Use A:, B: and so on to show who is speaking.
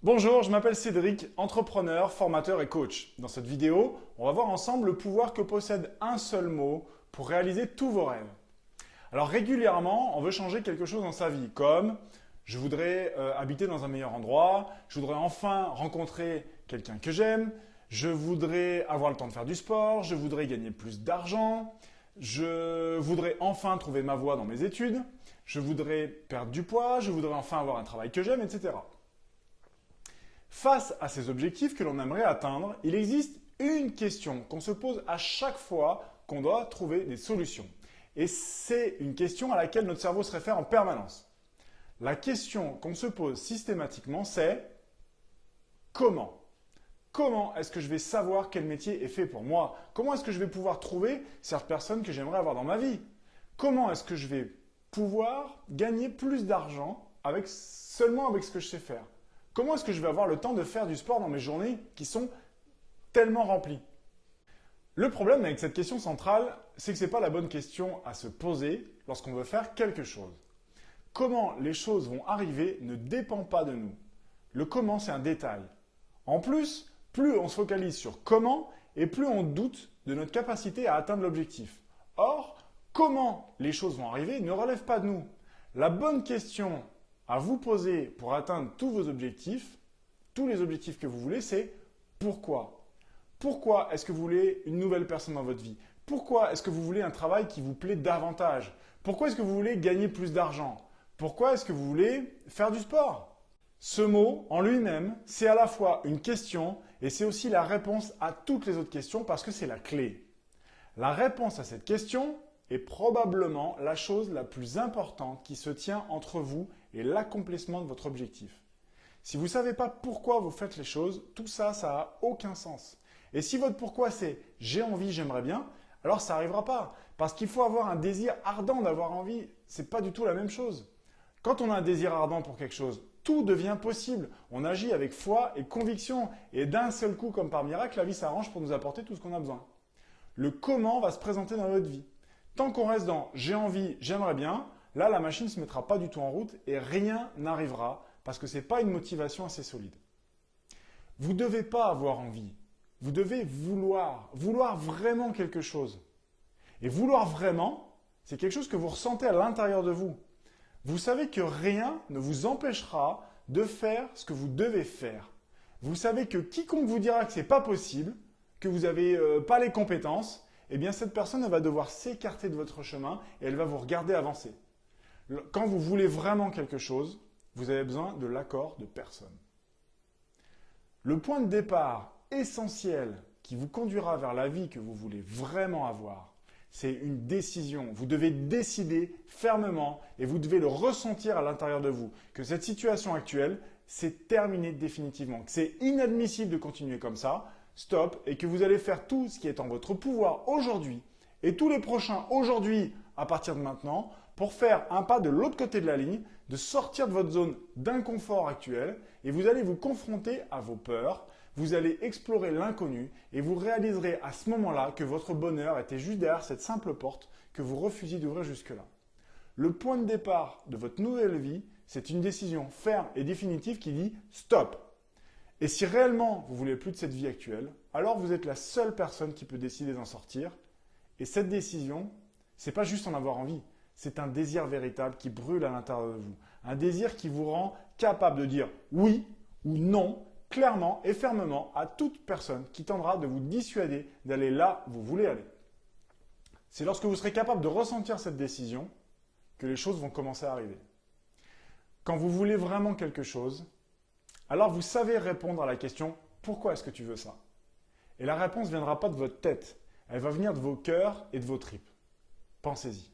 A: Bonjour, je m'appelle Cédric, entrepreneur, formateur et coach. Dans cette vidéo, on va voir ensemble le pouvoir que possède un seul mot pour réaliser tous vos rêves. Alors régulièrement, on veut changer quelque chose dans sa vie, comme je voudrais habiter dans un meilleur endroit, je voudrais enfin rencontrer quelqu'un que j'aime, je voudrais avoir le temps de faire du sport, je voudrais gagner plus d'argent, je voudrais enfin trouver ma voie dans mes études, je voudrais perdre du poids, je voudrais enfin avoir un travail que j'aime, etc. Face à ces objectifs que l'on aimerait atteindre, il existe une question qu'on se pose à chaque fois qu'on doit trouver des solutions. Et c'est une question à laquelle notre cerveau se réfère en permanence. La question qu'on se pose systématiquement, c'est comment ? Comment est-ce que je vais savoir quel métier est fait pour moi? Comment est-ce que je vais pouvoir trouver cette personne que j'aimerais avoir dans ma vie? Comment est-ce que je vais pouvoir gagner plus d'argent seulement avec ce que je sais faire? Comment est-ce que je vais avoir le temps de faire du sport dans mes journées qui sont tellement remplies? Le problème avec cette question centrale, c'est que ce n'est pas la bonne question à se poser lorsqu'on veut faire quelque chose. Comment les choses vont arriver ne dépend pas de nous. Le comment, c'est un détail. En plus, plus on se focalise sur comment et plus on doute de notre capacité à atteindre l'objectif. Or, comment les choses vont arriver ne relève pas de nous. La bonne question à vous poser pour atteindre tous vos objectifs, tous les objectifs que vous voulez, c'est pourquoi? Pourquoi est-ce que vous voulez une nouvelle personne dans votre vie? Pourquoi est-ce que vous voulez un travail qui vous plaît davantage? Pourquoi est-ce que vous voulez gagner plus d'argent? Pourquoi est-ce que vous voulez faire du sport? Ce mot, en lui-même, c'est à la fois une question et c'est aussi la réponse à toutes les autres questions parce que c'est la clé. La réponse à cette question est probablement la chose la plus importante qui se tient entre vous et l'accomplissement de votre objectif. Si vous ne savez pas pourquoi vous faites les choses, tout ça, ça n'a aucun sens. Et si votre pourquoi c'est « j'ai envie, j'aimerais bien », alors ça n'arrivera pas. Parce qu'il faut avoir un désir ardent d'avoir envie. Ce n'est pas du tout la même chose. Quand on a un désir ardent pour quelque chose, tout devient possible. On agit avec foi et conviction. Et d'un seul coup, comme par miracle, la vie s'arrange pour nous apporter tout ce qu'on a besoin. Le comment va se présenter dans votre vie. Tant qu'on reste dans « j'ai envie, j'aimerais bien », là, la machine ne se mettra pas du tout en route et rien n'arrivera parce que ce n'est pas une motivation assez solide. Vous ne devez pas avoir envie. Vous devez vouloir vraiment quelque chose. Et vouloir vraiment, c'est quelque chose que vous ressentez à l'intérieur de vous. Vous savez que rien ne vous empêchera de faire ce que vous devez faire. Vous savez que quiconque vous dira que ce n'est pas possible, que vous n'avez pas les compétences, eh bien cette personne elle va devoir s'écarter de votre chemin et elle va vous regarder avancer. Quand vous voulez vraiment quelque chose, vous avez besoin de l'accord de personne. Le point de départ essentiel qui vous conduira vers la vie que vous voulez vraiment avoir, c'est une décision. Vous devez décider fermement et vous devez le ressentir à l'intérieur de vous que cette situation actuelle, c'est terminé définitivement, que c'est inadmissible de continuer comme ça, stop, et que vous allez faire tout ce qui est en votre pouvoir aujourd'hui et tous les prochains aujourd'hui à partir de maintenant pour faire un pas de l'autre côté de la ligne, de sortir de votre zone d'inconfort actuelle et vous allez vous confronter à vos peurs, vous allez explorer l'inconnu et vous réaliserez à ce moment-là que votre bonheur était juste derrière cette simple porte que vous refusiez d'ouvrir jusque-là. Le point de départ de votre nouvelle vie, c'est une décision ferme et définitive qui dit « stop ». Et si réellement vous ne voulez plus de cette vie actuelle, alors vous êtes la seule personne qui peut décider d'en sortir. Et cette décision, ce n'est pas juste en avoir envie, c'est un désir véritable qui brûle à l'intérieur de vous. Un désir qui vous rend capable de dire oui ou non, clairement et fermement à toute personne qui tendra de vous dissuader d'aller là où vous voulez aller. C'est lorsque vous serez capable de ressentir cette décision que les choses vont commencer à arriver. Quand vous voulez vraiment quelque chose, alors vous savez répondre à la question « Pourquoi est-ce que tu veux ça ?» Et la réponse ne viendra pas de votre tête, elle va venir de vos cœurs et de vos tripes. Pensez-y.